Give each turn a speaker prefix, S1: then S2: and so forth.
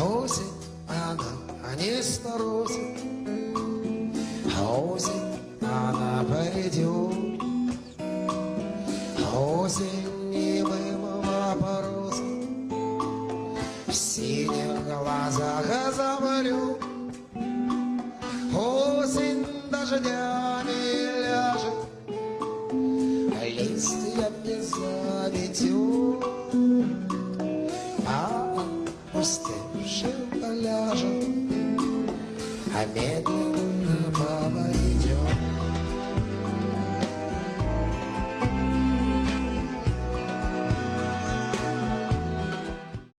S1: Осень, она не сторожит, осень, она пойдет. Осень немым вопросом в синих глазах замрет. Осень дождями ляжет, листьями заметет, а опустевшим ляжет, а медленно